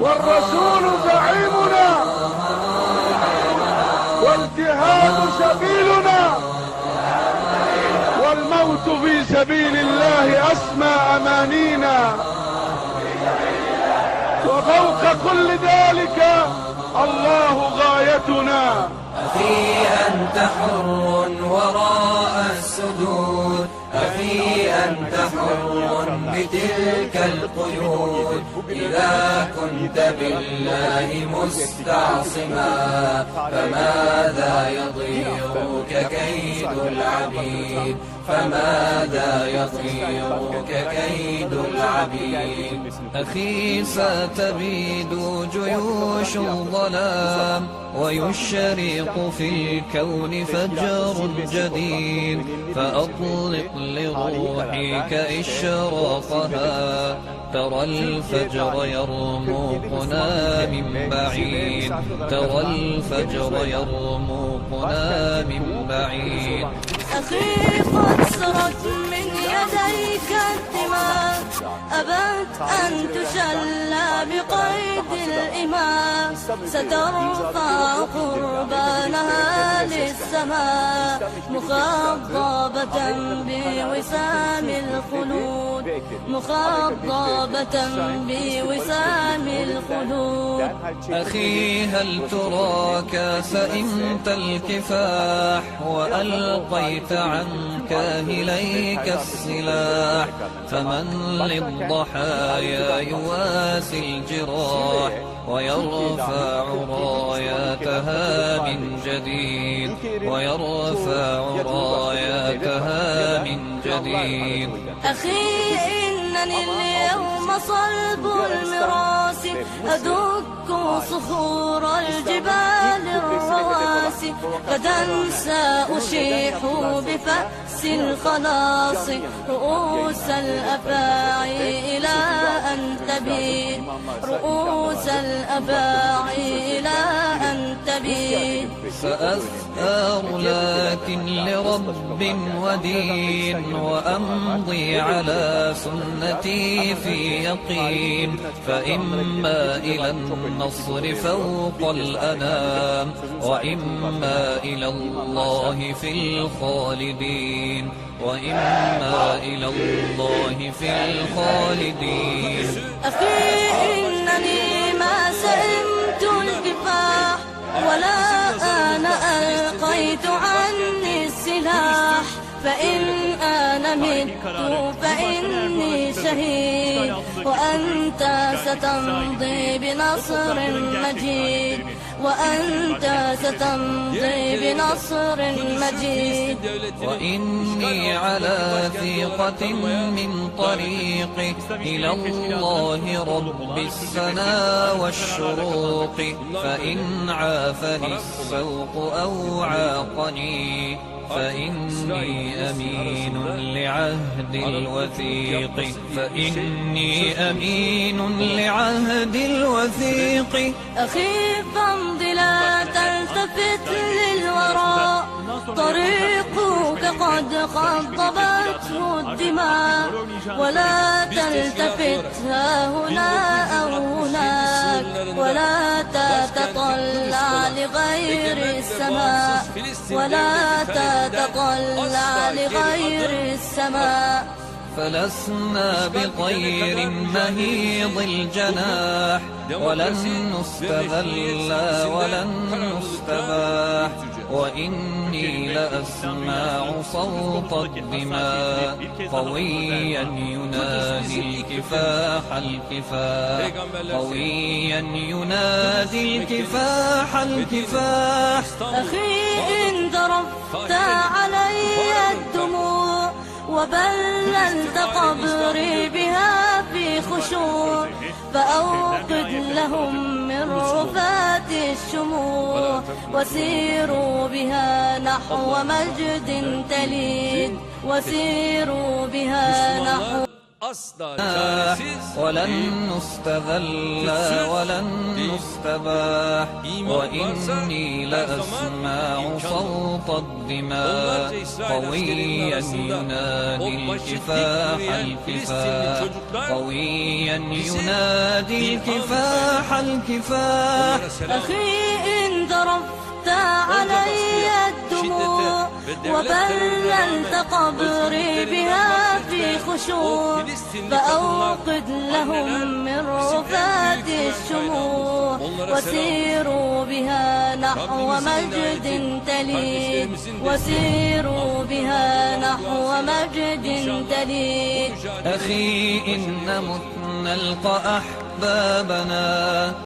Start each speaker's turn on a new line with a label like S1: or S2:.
S1: والرسول زعيمنا والجهاد سبيلنا والموت في سبيل الله أسمى أمانينا. وفوق كل ذلك الله غايتنا.
S2: أخي أنت حر وراء السدود، أخي أنت حر بتلك القيود. إذا كنت بالله مستعصما فماذا يضيرك كيد العبيد، فماذا يضيرك كيد العبيد.
S3: أخي ستبيد جيوش الظلام ويشرق في الكون فجر جديد، فأطلق لروحك إشراقها. ترى الفجر يرمقنا من بعيد، ترى الفجر يرمقنا من بعيد.
S4: أخي قد سرت من يديك الدماء، أبت أن تشلى بقيد الإمام. سترفع قربانها للسماء مخضبة بوسام الخلود، مخضبة بوسام الخلود.
S3: أخي هل تراك سئمت الكفاح وألقيت عن كاهليك السلاح؟ فمن للضحايا يواسي الجراح ويرفع راياتها من جديد، ويرفع راياتها من جديد.
S4: أخي إنني اليوم صلب المراس، أدك صخور الجبال الرواسي. غدا سأشيح بفأس الخلاص رؤوس الأفاعي إلى أن تبيد، رؤوس الأفاعي إلى أن تبيد.
S3: سأثار لكن لرب ودين، وأمضي على سنتي في يقين. فإما إلى النصر فوق الأنام، وإما إلى الله في الخالدين، وإما إلى الله في الخالدين.
S4: أخي إنني ما سئمت الكفاح، ولا أنا ألقيت عني السلاح. فإن أنا مت فإني شهيد، وأنت ستمضي بنصر مجيد، وأنت ستمضي بنصر مجيد.
S3: وإني على ثقة من طريقي إلى الله رب السنا والشروق. فإن عافني السوق أو عاقني فإني أمين لعهد الوثيق، فإني أمين لعهد الوثيق.
S4: أخي فامض لا تلتفت للوراء، طريقك قد خضبته الدماء. ولا تلتفت ها هنا أو هناك، ولا تتطلع لغير السماء، ولا تتطلع لغير السماء.
S3: فلسنا بطير مهيض الجناح، ولن نستذل ولن نستباح. وإني لأسمع صوت الدماء قويا ينادي الكفاح الكفاح، قويا ينادي الكفاح الكفاح.
S4: أخي إن ذرفت علي الدموع وبللت قبري بها في خشوع، فأوقد لهم من رفات الشموع، وسيروا بها نحو مجد تليد، وسيروا بها نحو
S3: ولن نستذل ولن نستباح وإني لأسمع صوت الدماء قويا ينادي الكفاح الكفاح قويا ينادي الكفاح الكفاح
S4: أخي إن ذرفت علي الدموع وبللت قبري بها في خشوع فأوقد لهم من رفات الشموع وسيروا بها نحو مجد تلي وسيروا بها نحو مجد تلي
S3: أخي إن مت نلقى أحبابنا